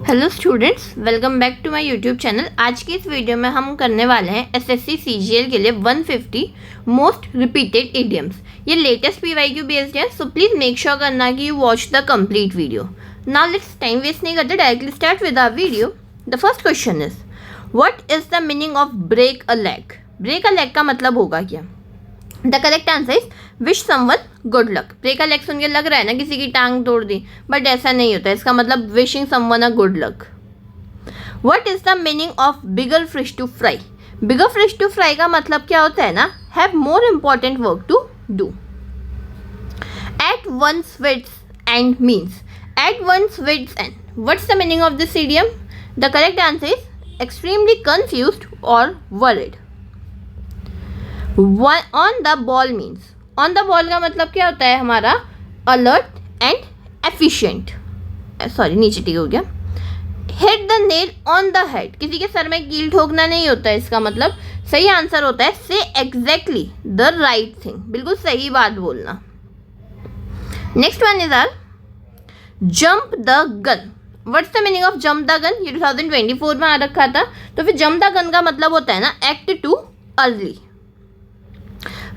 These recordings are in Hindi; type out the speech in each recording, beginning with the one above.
Hello students, welcome back to my YouTube channel. आज की इस वीडियो में हम करने वाले हैं एसएससी सीजीएल के लिए 150 मोस्ट रिपीटेड इडियम्स। ये लेटेस्ट पीवाईक्यू बेस्ड है, सो प्लीज मेक श्योर करना कि you watch the complete video. Now let's time waste नहीं करते, directly start with our video. The first question is what is the meaning of break a leg. Break a leg का मतलब होगा क्या? The correct answer is wish someone good luck. Break a leg सुन के लग रहा है ना किसी की टांग तोड़ दी, बट ऐसा नहीं होता। इसका मतलब wishing someone a good luck. What is the meaning of bigger fish to fry. Bigger fish to fry का मतलब क्या होता है ना, have more important work to do. At one's wits end means at one's wits end. What's the meaning of this idiom? The correct answer is extremely confused और worried. On the ball means on the ball का मतलब क्या होता है हमारा, अलर्ट एंड एफिशिएंट। सॉरी, नीचे टिक हो गया। Hit the nail on the head, किसी के सर में कील ठोकना नहीं होता है। इसका मतलब सही आंसर होता है से एग्जैक्टली द राइट थिंग, बिल्कुल सही बात बोलना। Next one is are jump the gun. What's the meaning of jump the gun? ये 2024 में आ रखा था, तो फिर जंप द गन का मतलब होता है ना act too early.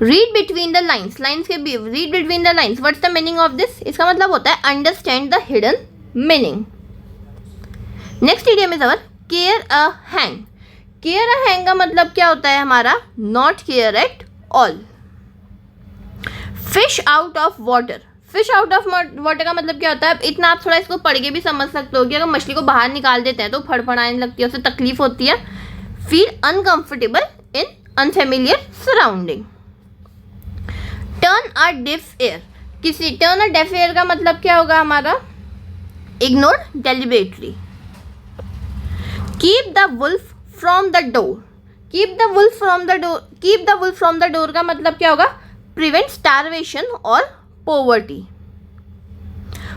Read between the lines, lines के read between the lines. What's the meaning of this? इसका मतलब होता है understand the hidden meaning. Next idiom is our care a hang. Care a hang का मतलब क्या होता है हमारा, not care at all. Fish out of water. Fish out of water का मतलब क्या होता है? इतना आप थोड़ा इसको पढ़ के भी समझ सकते हो कि अगर मछली को बाहर निकाल देते हैं तो फड़फड़ाने लगती है, उससे तकलीफ होती है। Feel uncomfortable in unfamiliar surrounding. Turn a deaf ear. किसी टर्न अ डेफ एयर का मतलब क्या होगा हमारा, ignore deliberately. Keep the wolf from the door. Keep the wolf from the door. Keep the wolf from the door का मतलब क्या होगा, प्रिवेंट स्टारवेशन और poverty.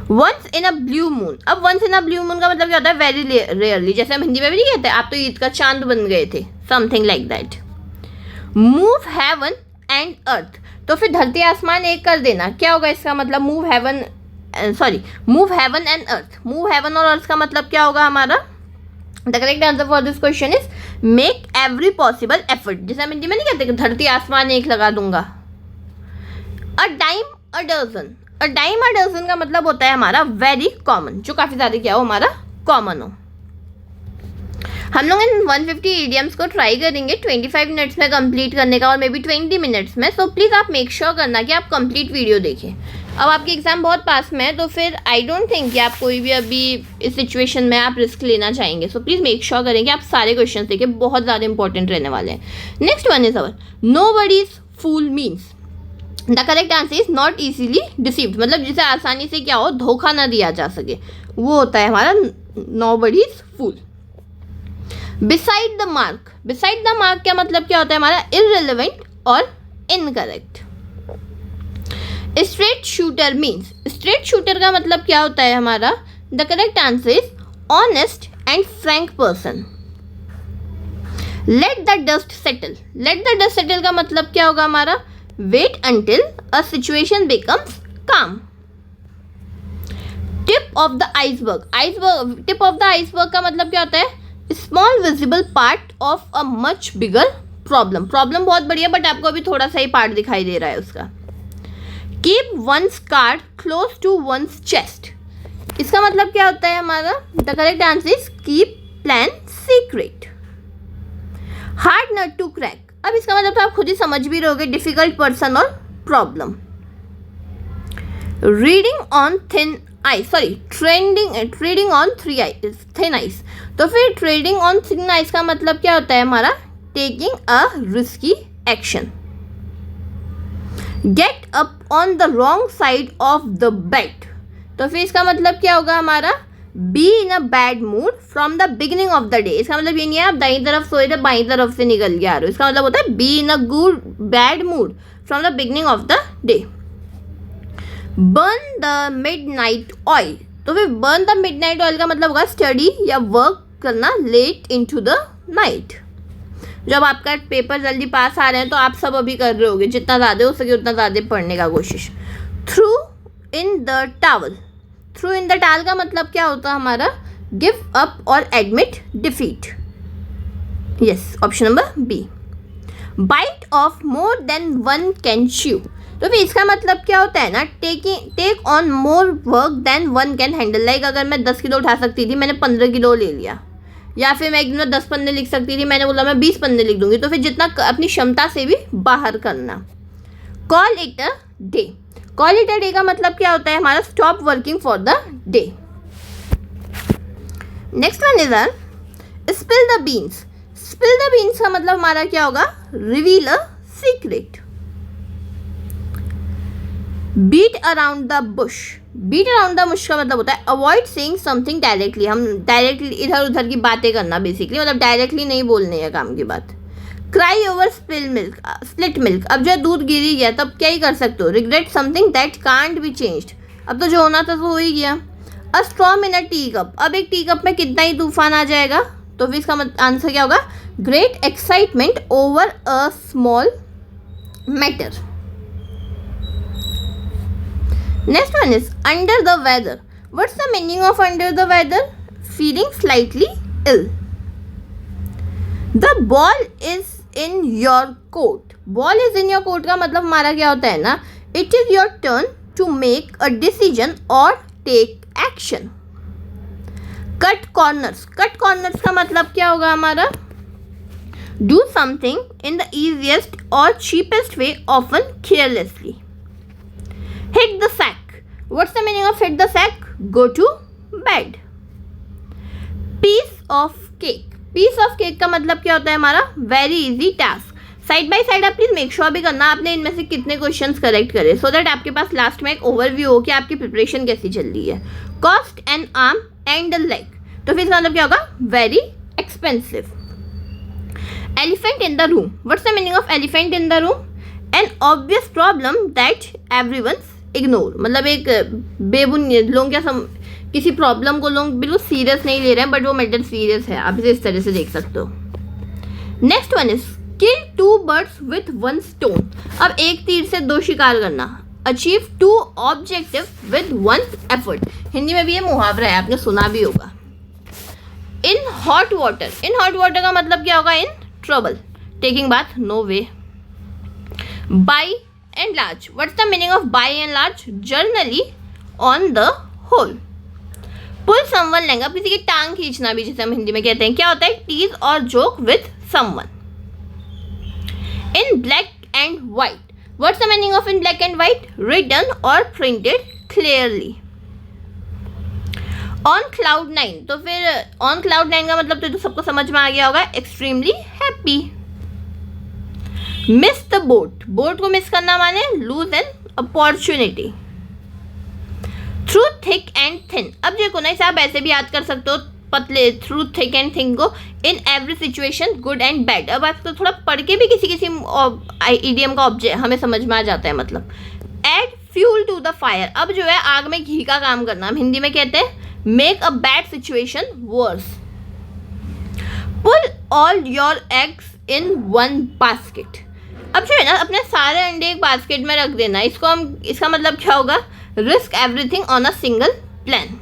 Once in a blue moon. अब once in a blue moon का मतलब क्या होता है, वेरी रेयरली। जैसे हम हिंदी में भी नहीं कहते आप तो ईद का चांद बन गए थे, something like that. Move heaven and अर्थ। तो फिर धरती आसमान एक कर देना, क्या होगा इसका मतलब, move heaven and earth. Move heaven और अर्थ का मतलब क्या होगा हमारा? The correct answer for this question is make every possible effort. जैसे हम हिंदी में नहीं कहते कि धरती आसमान एक लगा दूंगा। A dime a dozen. A dime a dozen का मतलब होता है हमारा वेरी कॉमन, जो काफ़ी ज़्यादा क्या हो हमारा कॉमन हो। हम लोग इन 150 इडियम्स को ट्राई करेंगे 25 मिनट्स में कंप्लीट करने का, और मे बी 20 मिनट्स में। सो प्लीज़ आप मेक श्योर करना कि आप कंप्लीट वीडियो देखें। अब आपके एग्ज़ाम बहुत पास में है, तो फिर आई डोंट थिंक कि आप कोई भी अभी इस सिचुएशन में आप रिस्क लेना चाहेंगे। सो प्लीज़ मेक श्योर करें कि आप सारे क्वेश्चन देखें, बहुत ज़्यादा इंपॉर्टेंट रहने वाले हैं। Next one is our nobody's fool means. The correct answer is not easily deceived, मतलब जिसे आसानी से क्या हो, धोखा ना दिया जा सके, वो होता है हमारा nobody's fool. Beside the mark. Beside the mark का मतलब क्या होता है हमारा, इररिलेवेंट और incorrect. Straight shooter means. Straight shooter का मतलब क्या होता है हमारा, the correct answer is honest and frank person. Let the dust settle. Let the dust settle का मतलब क्या होगा हमारा, wait until a situation becomes calm. Tip of the iceberg. Iceberg, tip of the iceberg का मतलब क्या होता है, small visible part of a much bigger problem. Problem बहुत बढ़िया, बट आपको अभी थोड़ा सा ही पार्ट दिखाई दे रहा है उसका। Keep one's card close to one's chest. इसका मतलब क्या होता है हमारा, the correct answer is keep plan secret. Hard nut to crack. अब इसका मतलब तो आप खुद ही समझ भी रहोगे, डिफिकल्ट पर्सन और problem. Reading on thin ice, sorry trading on thin ice. तो फिर ट्रेडिंग ऑन थिन आइस का मतलब क्या होता है हमारा, taking a risky action. Get up on the wrong side of the bed. तो फिर इसका मतलब क्या होगा हमारा, be in a bad mood from the beginning of the day. इसका मतलब ये नहीं है आप दाई तरफ सोए थे बाई तरफ से निकल के आ रहे हो। इसका मतलब होता है be in a good bad mood from the beginning of the day. Burn the midnight oil. तो फिर बर्न द मिडनाइट ऑयल का मतलब होगा स्टडी या वर्क करना लेट इनटू द नाइट। जब आपका पेपर जल्दी पास आ रहे हैं तो आप सब अभी कर रहे होगे, जितना ज़्यादा हो सके उतना ज़्यादा पढ़ने का कोशिश। Throw in the towel. Throw in the towel का मतलब क्या होता है हमारा, गिव अप और admit defeat. Yes, option number B. Bite off more than one can chew, तो फिर इसका मतलब क्या होता है ना, take on more work than one can handle. Like अगर मैं 10 किलो उठा सकती थी, मैंने 15 किलो ले लिया, या फिर मैं एक दिन में 10 पन्ने लिख सकती थी, मैंने बोला मैं 20 पन्ने लिख दूंगी, तो फिर जितना अपनी क्षमता से भी बाहर करना। Call it a day, call it a day का मतलब क्या होता है हमारा, stop working for the day. Next one is are spill the beans, spill the beans का मतलब हमारा क्या होगा, reveal a secret. Beat around the bush, beat around the bush का मतलब होता है अवॉइड सेइंग समथिंग डायरेक्टली, हम डायरेक्टली इधर उधर की बातें करना, बेसिकली मतलब डायरेक्टली नहीं बोलने है काम की बात। Cry over spill milk, split milk, अब जो दूध गिरी गया तब क्या ही कर सकते हो, regret something that can't be changed, अब तो जो होना था तो हो ही गया। अ स्टॉर्म इन अ टी कप, अब एक टी कप में कितना ही तूफान आ जाएगा, तो फिर इसका आंसर क्या होगा, great excitement over a small matter. Next one is under the weather, what's the meaning of under the weather, feeling slightly ill. The ball is in your court, ball is in your court का मतलब हमारा क्या होता है ना, it is your turn to make a decision और take action. Cut corners, cut corners का मतलब क्या होगा हमारा, do something in the easiest और cheapest way, often carelessly. Hit the sack, what's the meaning of hit the sack, go to bed. Piece of cake, piece of cake का मतलब क्या होता है हमारा, very easy task. Side by side आप प्लीज मेक श्योर भी करना आपने इनमें से कितने क्वेश्चंस करेक्ट करे, सो दैट आपके पास लास्ट में एक ओवरव्यू हो कि आपकी प्रिपरेशन कैसी चल रही है। Cost N arm and a leg, तो फिर इसका मतलब क्या होगा, very expensive. Elephant in the room, what's the meaning of elephant in the room, N obvious problem that everyone ignore, मतलब एक बेबुनियाद लोग क्या किसी प्रॉब्लम को लोग बिल्कुल सीरियस नहीं ले रहे हैं, बट वो मैटर सीरियस है, आप इसे इस तरह से देख सकते हो। Next one is kill 2 birds with 1 stone, अब एक तीर से 2 शिकार करना, achieve 2 objectives with 1 effort, Hindi में भी ये मुहावरा है, आपने सुना भी होगा। In hot water, in hot water का मतलब क्या होगा, in trouble, taking bath, no way. By and large, what's the meaning of by and large, generally on the whole. Pull someone leg, अब किसी की टांग खींचना भी जिसे हम हिंदी में कहते हैं, क्या होता है, टीज और joke with someone. In black and white, what's the meaning of in black and white, written और प्रिंटेड क्लियरली। ऑन क्लाउड 9, तो फिर ऑन क्लाउड 9 का मतलब तो सबको समझ में आ गया होगा, extremely happy. Miss the boat, boat को मिस करना माने lose an opportunity. Through thick and thin, अब देखो ना इसे आप ऐसे भी याद कर सकते हो, पतले, थ्रू थिक एंड थिन को, in every situation good and bad. अब आपको थोड़ा पढ़ के भी किसी इडियम का ऑब्जेक्ट हमें समझ में आ जाता है, मतलब add fuel to the fire, अब जो है आग में घी का काम करना, हम हिंदी में कहते हैं make a bad situation worse. Pull all your eggs in 1 basket, अब जो है ना अपने सारे अंडे एक बास्केट में रख देना, इसको हम, इसका मतलब क्या होगा, risk everything on a single plan.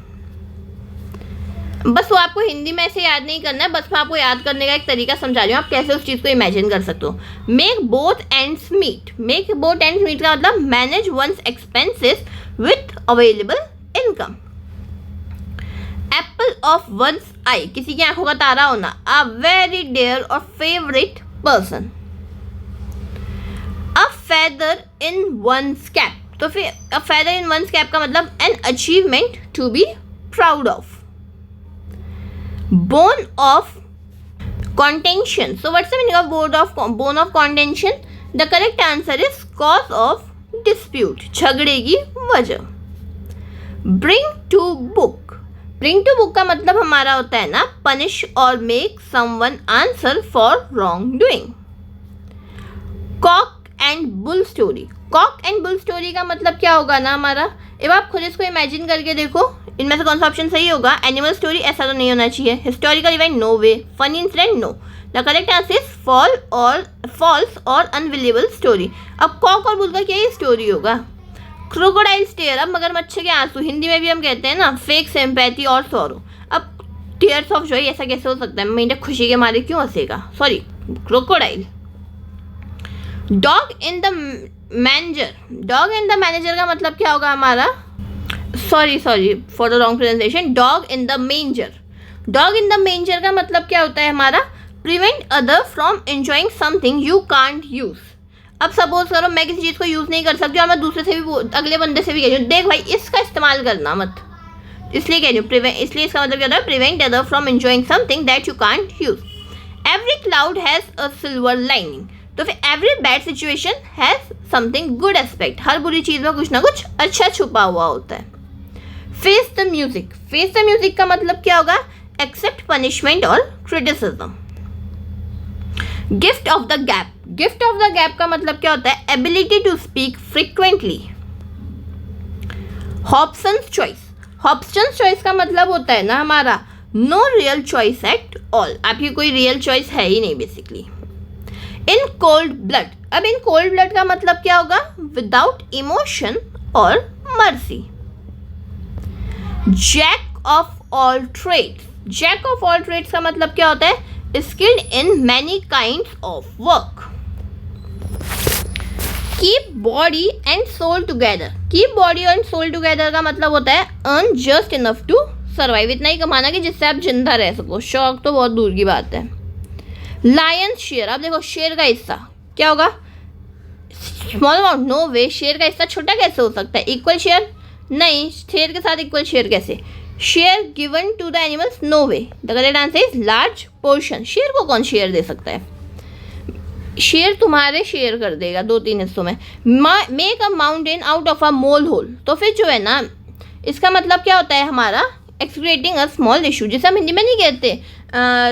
बस वो आपको हिंदी में ऐसे याद नहीं करना है, बस मैं आपको याद करने का एक तरीका समझा रही हूँ, आप कैसे उस चीज़ को इमेजिन कर सकते हो। Make both ends meet, make both ends meet का मतलब manage one's expenses with available income. Apple of one's eye, किसी की आंखों का तारा होना, अ वेरी डियर और favourite person. A feather in one's cap, तो फिर a feather in one's cap का मतलब an achievement to be proud of. Bone of contention, so what's the meaning of bone of contention? The correct answer is cause of dispute, झगड़े की वजह। bring to book, bring to book का मतलब हमारा होता है ना punish or make someone answer for wrong doing। cock and bull story, cock and bull story का मतलब क्या होगा ना हमारा, अब आप खुद इसको इमेजिन करके देखो, इनमें से कौन सा ऑप्शन सही होगा। एनिमल स्टोरी ऐसा तो नहीं होना चाहिए, historical event no way, funny incident no, the correct answer is false और अनबिलीवेबल स्टोरी। अब कॉक और बुल का क्या ही स्टोरी होगा, क्रोकोडाइल स्टेयर, अब मगरमच्छ के आंसू, हिंदी में भी हम कहते हैं ना फेक सिंपैथी और सॉरो। अब टीयर्स ऑफ जॉय, ऐसा कैसे हो सकता है, मेंढक खुशी के मारे क्यों हंसेगा, sorry crocodile. Dog in the manager, dog in the manager का मतलब क्या होगा हमारा, sorry for the wrong pronunciation, dog in the manger. Dog in the manger का मतलब क्या होता है हमारा, prevent other from enjoying something you can't use. अब सपोज करो मैं किसी चीज़ को यूज़ नहीं कर सकती और मैं दूसरे से भी अगले बंदे से भी कह रही हूँ देख भाई इसका इस्तेमाल करना मत, इसलिए कह रही हूँ प्रिवेंट, इसलिए इसका मतलब क्या होता है, prevent other from enjoying something that you can't use. Every cloud has a silver lining, तो फिर every bad situation has something good aspect, हर बुरी चीज़ में कुछ ना कुछ अच्छा छुपा हुआ होता है। Face the music, face the music का मतलब क्या होगा, एक्सेप्ट पनिशमेंट और criticism. Gift of the gap, gift of the gap का मतलब क्या होता है, ability to speak frequently. Hobson's choice, Hobson's choice का मतलब होता है ना हमारा no real choice at all, आपकी कोई रियल चॉइस है ही नहीं बेसिकली। इन कोल्ड ब्लड, अब इन कोल्ड ब्लड का मतलब क्या होगा, विदाउट इमोशन और mercy. Jack of all trades, jack of all trades का मतलब क्या होता है, skilled in many kinds of work. Keep body and soul together, keep body and soul together का मतलब होता है earn just enough to survive, इतना ही कमाना कि जिससे आप जिंदा रह सको, शौक तो बहुत दूर की बात है। लायन शेयर, अब देखो शेर का हिस्सा क्या होगा, स्मॉल अमाउंट, नो वे, शेर का हिस्सा छोटा कैसे हो सकता है, इक्वल शेयर नहीं, शेर के साथ इक्वल शेयर कैसे, share given to the animals, no way, the correct answer is large portion. शेर को कौन शेयर दे सकता है, शेर तुम्हारे शेयर कर देगा 2-3 हिस्सों में। Make a mountain out of a mole hole, तो फिर जो है ना इसका मतलब क्या होता है हमारा, एक्सक्रिएटिंग अ स्मॉल इशू, जिसे हम हिंदी में नहीं कहते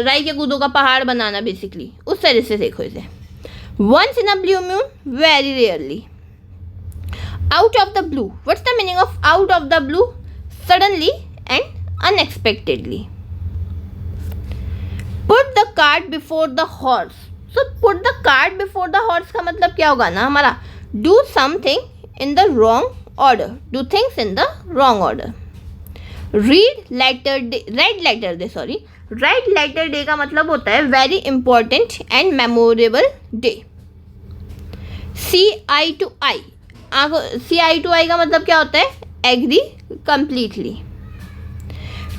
राई के कूदों का पहाड़ बनाना, बेसिकली उस तरह से देखो इसे। Once in a blue moon, very rarely. Out of the blue, what's the meaning of out of the blue, suddenly and unexpectedly. Put the cart before the horse, so put the cart before the horse का मतलब क्या होगा ना हमारा, do something in the wrong order, do things in the wrong order. Read letter day, red letter day, sorry red letter day का मतलब होता है very important and memorable day. See eye to eye, see eye to eye का मतलब क्या होता है, agree completely.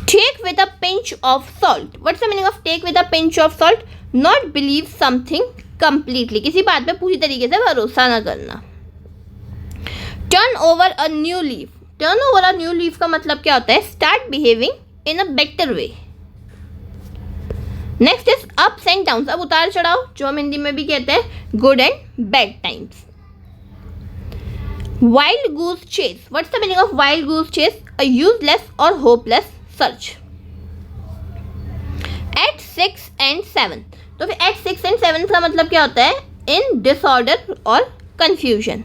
Take with a pinch of salt, what's the meaning of take with a pinch of salt, not believe something completely, किसी बात पे पूरी तरीके से भरोसा ना करना। Turn over a new leaf, turn over a new leaf का मतलब क्या होता है, start behaving in a better way. Next is ups and downs, अब उतार चढ़ाव जो हम हिंदी में भी कहते हैं good and bad times. Wild goose chase, what's the meaning of wild goose chase, a useless और होपलेस सर्च। एट 6 and 7, तो फिर एट 6 and 7 का मतलब क्या होता है, इन डिसऑर्डर और कंफ्यूजन।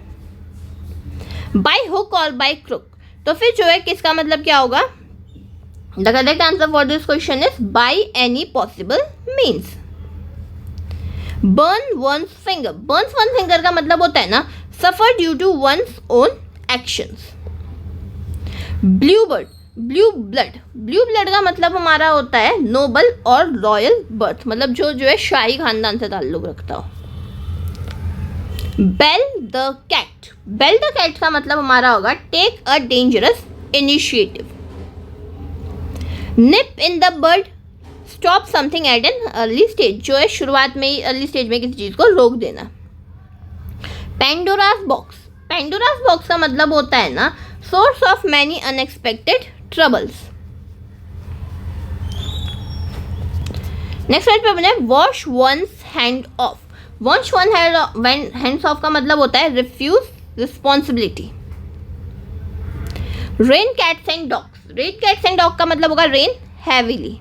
बाय हुक और बाय क्रुक, तो फिर जो है किसका मतलब क्या होगा, the correct answer for this question is by any possible means. Burn one's finger, burns one finger का मतलब होता है ना suffer due to one's own actions. Blue bird, blue blood, blue blood का मतलब हमारा होता है नोबल और रॉयल बर्थ, मतलब जो है शाही खानदान से ताल्लुक रखता हो। Bell the cat, bell the cat का मतलब हमारा होगा take a dangerous initiative. Nip in the bird, stop something at an early stage, जो है शुरुआत में ही अर्ली स्टेज में किसी चीज़ को रोक देना। पेंडोरास बॉक्स, पेंडोरास बॉक्स का मतलब होता है ना source of many unexpected troubles. Next पे बने wash one's hand off, wash one hands off का मतलब होता है refuse responsibility. Rain cats and dogs, rain cats and dog का मतलब होगा rain heavily.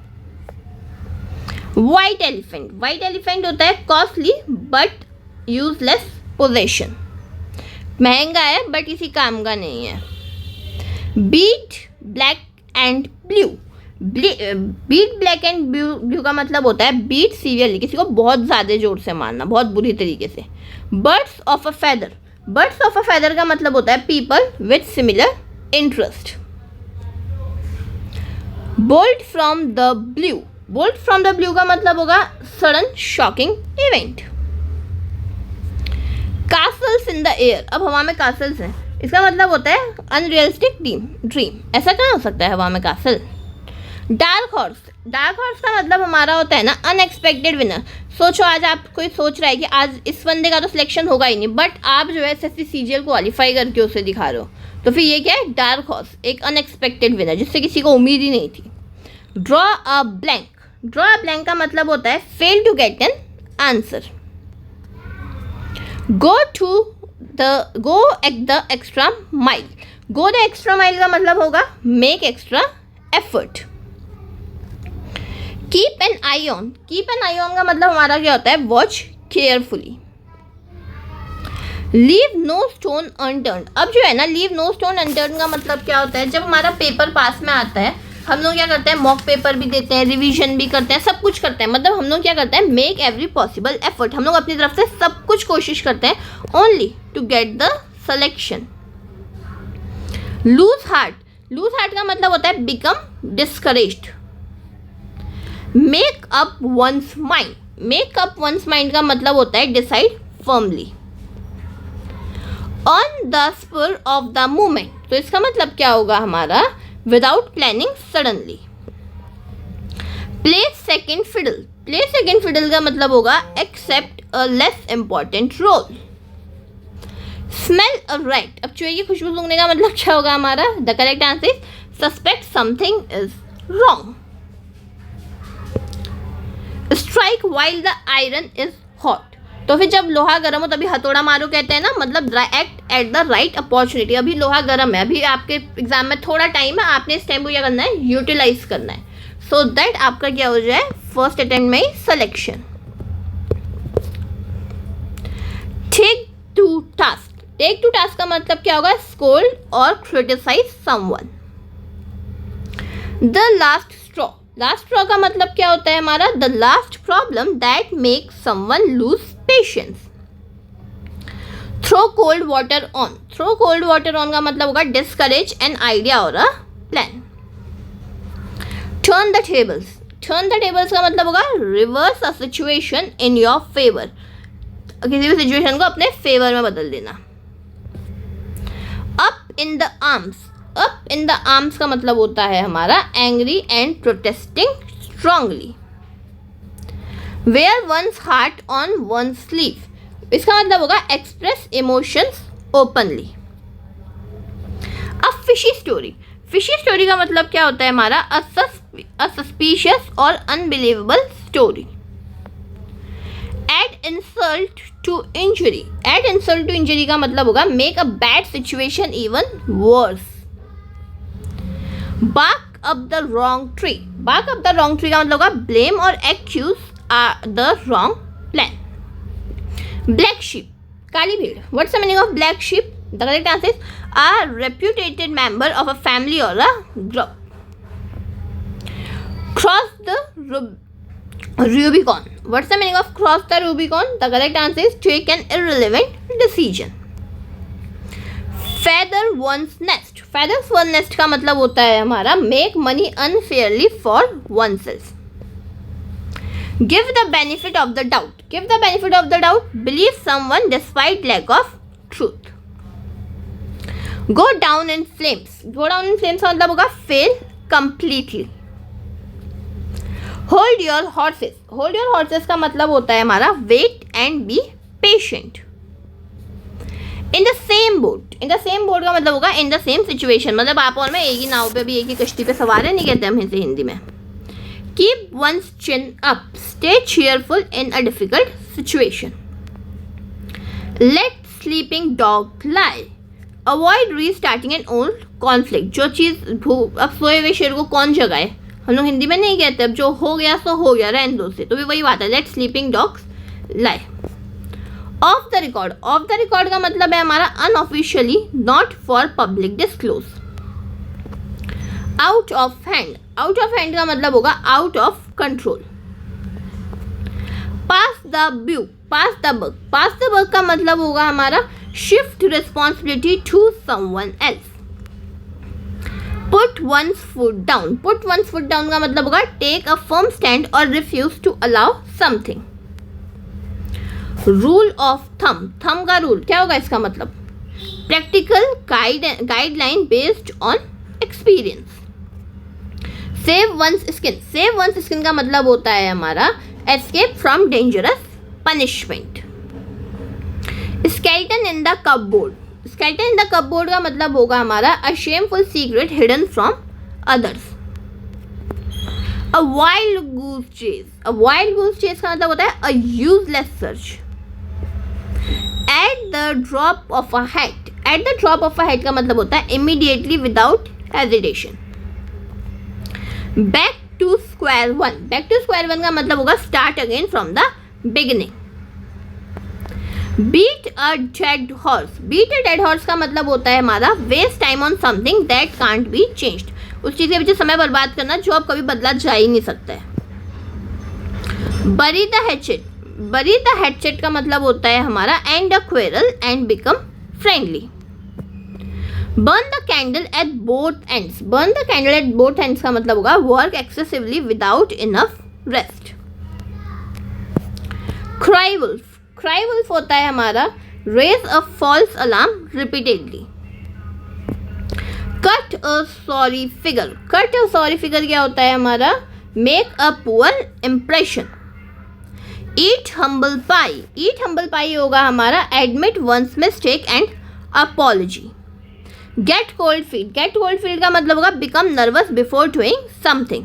White elephant, white elephant होता है कॉस्टली बट यूजलेस पोजेशन, महंगा है बट किसी काम का नहीं है। Beat black and blue, beat black and blue का मतलब होता है बीट सीवियरली, किसी को बहुत ज़्यादा जोर से मारना, बहुत बुरी तरीके से। Birds of a feather, birds of a feather का मतलब होता है people with similar interest. Bolt from the blue, bolt from the blue का मतलब होगा sudden shocking event. Castles in the air, अब हवा में कासल्स हैं, इसका मतलब होता है अनरियलिस्टिक ड्रीम, ऐसा कहाँ हो सकता है हवा में castle. Dark horse, dark horse का मतलब हमारा होता है ना अनएक्सपेक्टेड विनर। सोचो आज आप कोई सोच रहा है कि आज इस बंदे का तो सिलेक्शन होगा ही नहीं, बट आप जो है एसएससी सीजीएल क्वालिफाई करके उसे दिखा रहे हो, तो फिर ये क्या है, डार्क हॉर्स, एक अनएक्सपेक्टेड विनर जिससे किसी को उम्मीद ही नहीं थी। Draw a blank, draw a blank का मतलब होता है fail to get an answer. Go the extra mile, go the extra mile का मतलब होगा make extra effort. Keep an eye on, keep an eye on का मतलब हमारा क्या होता है, watch carefully. Leave no stone unturned, अब जो है ना लीव नो स्टोन अनटर्न्ड का मतलब क्या होता है, जब हमारा पेपर पास में आता है हम लोग क्या करते हैं, मॉक पेपर भी देते हैं, रिवीजन भी करते हैं, सब कुछ करते हैं, मतलब हम लोग क्या करते हैं, मेक एवरी पॉसिबल एफर्ट, हम लोग अपनी तरफ से सब कुछ कोशिश करते हैं only to get the selection. Lose heart, lose heart का मतलब होता है become discouraged. Make up one's mind, make up one's mind का मतलब होता है decide firmly. On the spur of the moment, तो इसका मतलब क्या होगा हमारा, without planning suddenly. Play second fiddle, play second fiddle का मतलब होगा accept a less important role. Smell a rat, अब चूहे की खुशबू सूंघने का मतलब क्या होगा हमारा, the correct answer is suspect something is wrong. Strike while the iron is hot, तो फिर जब लोहा गर्म हो तभी हथौड़ा मारो कहते हैं ना, मतलब act at the right opportunity. अभी लोहा गर्म है, अभी आपके एग्जाम में थोड़ा टाइम है, आपने इस टाइम को क्या करना है, यूटिलाइज करना है, सो दैट आपका क्या हो जाए, फर्स्ट अटेम्प्ट में ही selection. Take to task, take to task का मतलब क्या होगा, स्कोल्ड और criticise someone. The last straw, last straw का मतलब क्या होता है हमारा, the last problem that make someone lose patience. Throw cold water on, throw cold water on का मतलब होगा डिस्करेज एन आइडिया और a plan. Turn the tables, turn the tables का मतलब होगा reverse a situation in your favour, किसी भी सिचुएशन को अपने फेवर में बदल देना। Up in the arms, up in the arms का मतलब होता है हमारा angry and protesting strongly. Wear one's heart on one sleeve, इसका मतलब होगा express emotions openly. A fishy story, fishy story का मतलब क्या होता है हमारा, अ सस्पिशियस और unbelievable story. Add insult to injury, add insult to injury का मतलब होगा make a bad situation even worse. Bark up the wrong tree, bark up the wrong tree का मतलब होगा ब्लेम और accuse the wrong plan. Black sheep, काली भेड़, what's the meaning of black sheep, the correct answer is a reputed member of a family और a group. Cross the Rubicon, what's the meaning of cross the Rubicon, the correct answer is take an irrelevant decision। feather one's nest, feathers one nest का मतलब होता है हमारा make money unfairly for oneself। give the benefit of the doubt, give the benefit of the doubt, believe someone despite lack of truth। go down in flames, go down in flames का मतलब होगा fail completely। Hold your horses, hold your horses का मतलब होता है हमारा wait and be patient. In the same boat, in the same boat का मतलब होगा इन द सेम सिचुएशन, मतलब आप और मैं एक ही नाव पे भी एक ही कश्ती पे सवार है, नहीं कहते हम इसे हिंदी में। Keep one's chin up, stay cheerful in a difficult situation. Let sleeping dog lie, avoid restarting an old conflict, जो चीज़ अब सोए हुए शेर को कौन जगाए, हम लोग हिंदी में नहीं कहते, अब जो हो गया सो हो गया, रहने दो से, तो भी वही बात है, let sleeping dogs lie. Off the record, off the record का मतलब है हमारा unofficially, not for public disclose. Out of hand, out of hand का मतलब होगा out of control. Pass the buck, pass the buck, pass the buck का मतलब होगा हमारा shift responsibility to someone else. Put one's foot down, put one's foot down का मतलब होगा टेक अ फर्म स्टैंड और refuse to allow something. Rule of thumb, thumb का रूल क्या होगा इसका मतलब practical guideline based on experience. Save one's skin, save one's skin का मतलब होता है हमारा escape from dangerous punishment. Skeleton in the cupboard, skeleton in the cupboard का मतलब होगा हमारा a shameful secret hidden from others. A wild goose chase, a wild goose chase का मतलब होता है a useless search. At the drop of a hat, at the drop of a hat का मतलब होता है immediately without hesitation. Back to square one, back to square one का मतलब होगा start again from the beginning. Beat a dead horse, beat a dead horse का मतलब होता है हमारा waste time on something that can't be changed, उस चीज़ के पीछे समय बर्बाद करना जो अब कभी बदला जा ही नहीं सकता है। Bury the hatchet, bury the hatchet का मतलब होता है हमारा end a quarrel and become friendly. Burn the candle at both ends, burn the candle at both ends का मतलब होगा work excessively without enough rest. Cry wolf, cry wolf होता है हमारा raise a false alarm repeatedly. Cut a sorry figure, cut a sorry figure क्या होता है हमारा make a poor impression. Eat humble pi, eat humble pie होगा हमारा admit one's mistake and apology. Get cold feet, get cold feet का मतलब होगा become nervous before doing something.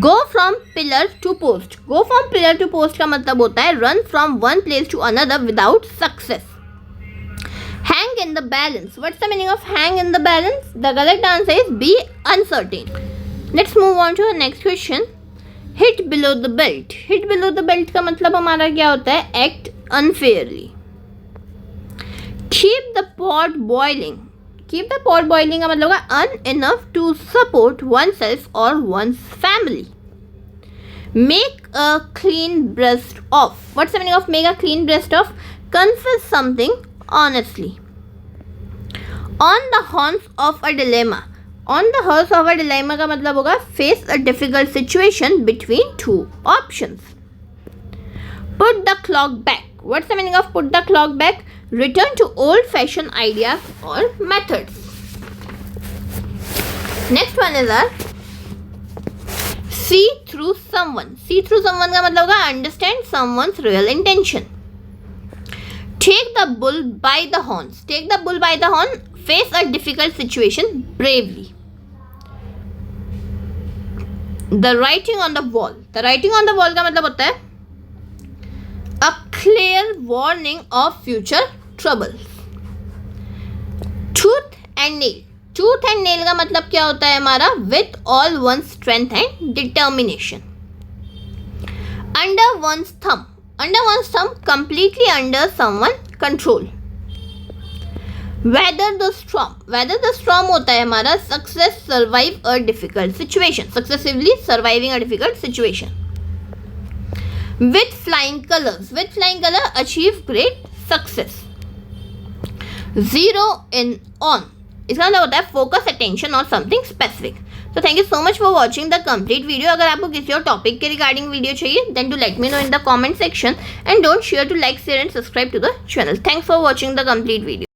Go from pillar to post, go from pillar to post का मतलब होता है run from one place to another without success. Hang in the balance, what's the meaning of hang in the balance? The correct answer is be uncertain. Let's move on to the next question. Hit below the belt, hit below the belt का मतलब हमारा क्या होता है act unfairly. Keep the pot boiling, keep the pot boiling का मतलब होगा earn enough to support oneself और one family. Make a clean breast of, what's the meaning of make a clean breast of? Confess something honestly. On the horns of a dilemma, on the horse of a dilemma का मतलब होगा face a difficult situation between two options. Put the clock back, what's the meaning of put the clock back? Return to old-fashioned ideas or methods. Next one is see through someone. See through someone का मतलब होगा understand someone's real intention. Take the bull by the horns. Take the bull by the horn. Face a difficult situation bravely. The writing on the wall. The writing on the wall का मतलब होता है a clear warning of future trouble. Tooth and nail, tooth and nail का मतलब क्या होता है हमारा with all one's strength and determination. Under one's thumb, under one's thumb completely under someone control. Weather the storm, weather the storm होता है हमारा success survive a difficult situation, successively surviving a difficult situation. With flying colors, with flying color achieve great success. Zero in on, इसका मतलब होता है फोकस अटेंशन और समथिंग स्पेसिफिक। तो thank you so much for watching the complete video. अगर आपको किसी और टॉपिक के रिगार्डिंग वीडियो चाहिए then do let me know in the comment section and don't share to like share and subscribe to the channel. Thanks for watching the complete video.